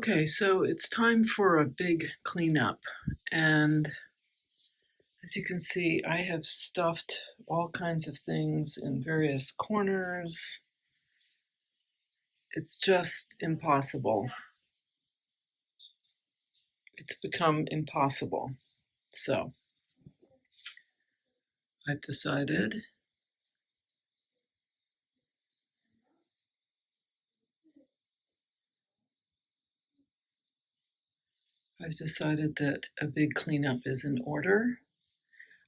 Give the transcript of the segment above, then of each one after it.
Okay, so it's time for a big cleanup, and as you can see, I have stuffed all kinds of things in various corners. It's just impossible. It's become impossible. So I've decided that a big cleanup is in order.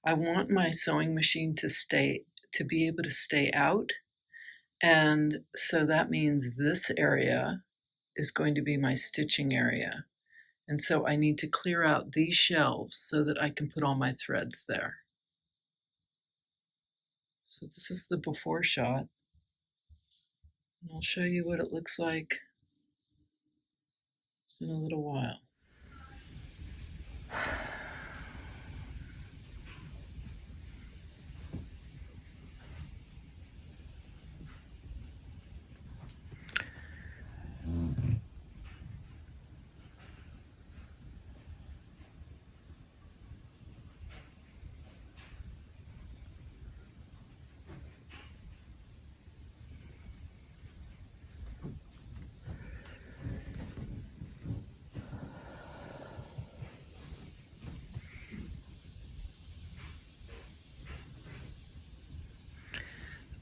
I want my sewing machine to be able to stay out, and so that means this area is going to be my stitching area. And so I need to clear out these shelves so that I can put all my threads there. So this is the before shot. And I'll show you what it looks like in a little while.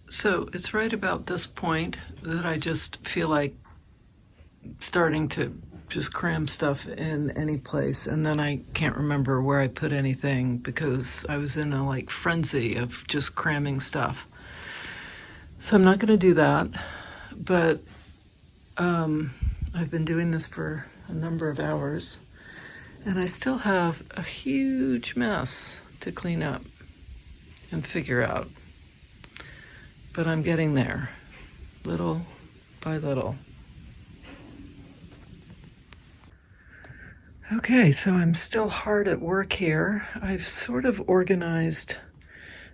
So it's right about this point that I just feel like starting to just cram stuff in any place, and then I can't remember where I put anything because I was in a frenzy of just cramming stuff. So I'm not going to do that, but I've been doing this for a number of hours, and I still have a huge mess to clean up and figure out. But I'm getting there, little by little. Okay, so I'm still hard at work here. I've sort of organized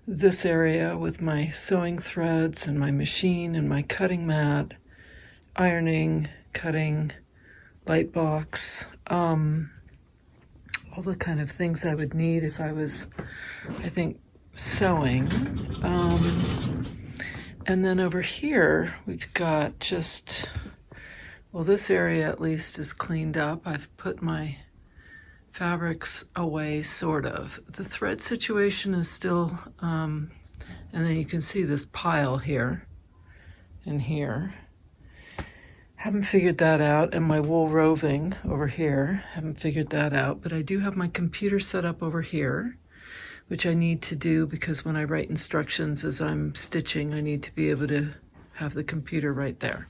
this area with my sewing threads and my machine and my cutting mat, ironing, cutting, light box, all the kind of things I would need if I was, sewing. And then over here, we've got this area at least is cleaned up. I've put my fabrics away, sort of. The thread situation is still, and then you can see this pile here and here. Haven't figured that out, and my wool roving over here. Haven't figured that out, but I do have my computer set up over here, which I need to do because when I write instructions as I'm stitching, I need to be able to have the computer right there.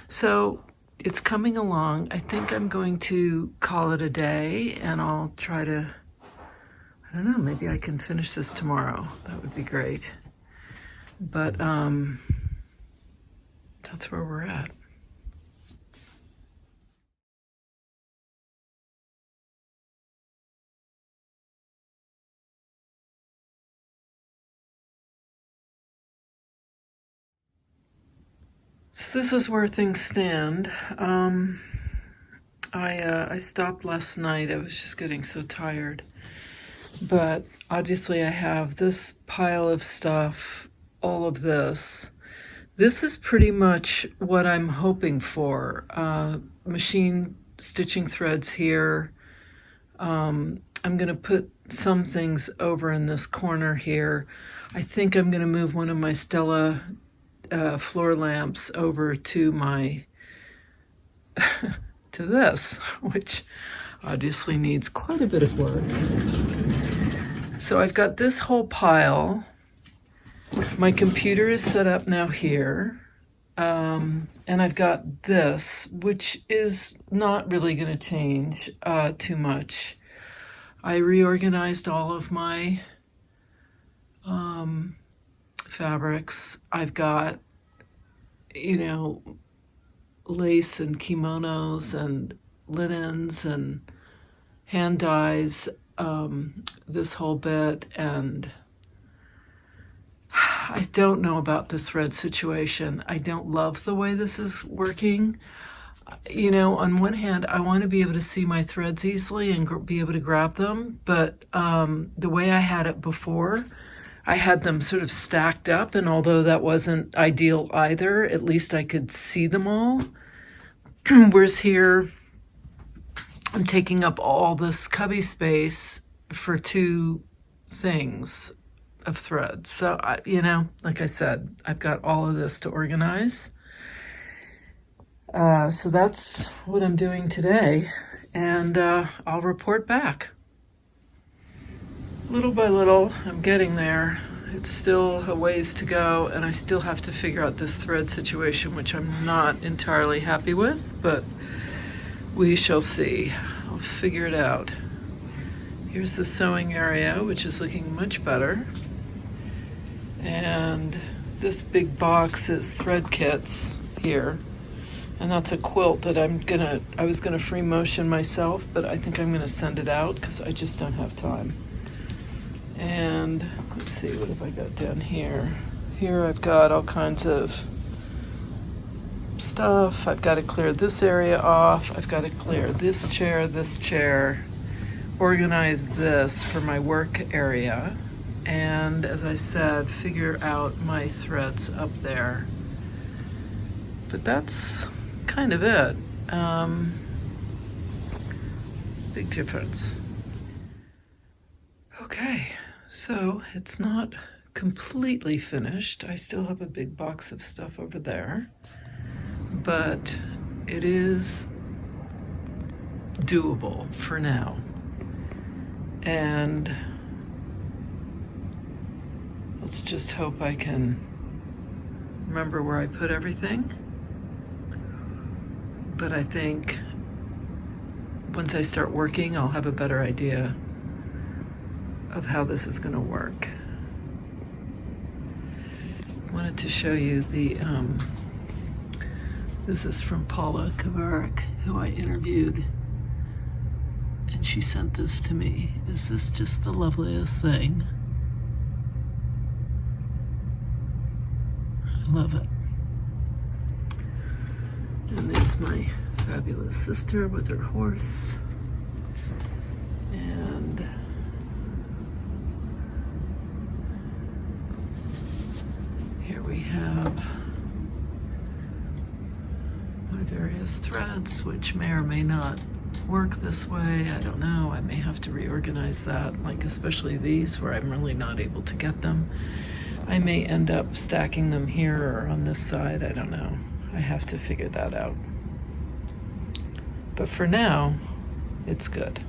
So it's coming along. I think I'm going to call it a day, and I'll try to, maybe I can finish this tomorrow. That would be great. But that's where we're at. So this is where things stand. I stopped last night. I was just getting so tired. But obviously I have this pile of stuff, all of this. This is pretty much what I'm hoping for. Machine stitching threads here. I'm going to put some things over in this corner here. I think I'm going to move one of my Stella floor lamps over to my to this, which obviously needs quite a bit of work. So I've got this whole pile. My computer is set up now here, and I've got this, which is not really going to change too much. I reorganized all of my fabrics. I've got, lace and kimonos and linens and hand dyes, this whole bit. And I don't know about the thread situation. I don't love the way this is working. you know, on one hand, I want to be able to see my threads easily and be able to grab them, but the way I had it before, I had them sort of stacked up, and although that wasn't ideal either, at least I could see them all. Whereas here, I'm taking up all this cubby space for two things of threads. So, you know, like I said, I've got all of this to organize. So that's what I'm doing today, and I'll report back. Little by little, I'm getting there. It's still a ways to go, and I still have to figure out this thread situation, which I'm not entirely happy with, but we shall see. I'll figure it out. Here's the sewing area, which is looking much better. And this big box is thread kits here. And that's a quilt that I was gonna free motion myself, but I think I'm gonna send it out because I just don't have time. And let's see, what have I got down here? Here I've got all kinds of stuff. I've got to clear this area off. I've got to clear this chair, organize this for my work area. And as I said, figure out my threads up there. But that's kind of it. Big difference. Okay, so it's not completely finished. I still have a big box of stuff over there, but it is doable for now. And let's just hope I can remember where I put everything. But I think once I start working, I'll have a better idea of how this is going to work. I wanted to show you the, this is from Paula Kavarik, who I interviewed, and she sent this to me. Is this just the loveliest thing? I love it. And there's my fabulous sister with her horse. And here we have my various threads, which may or may not work this way. I don't know. I may have to reorganize that, like especially these where I'm really not able to get them. I may end up stacking them here or on this side. I don't know. I have to figure that out. But for now, it's good.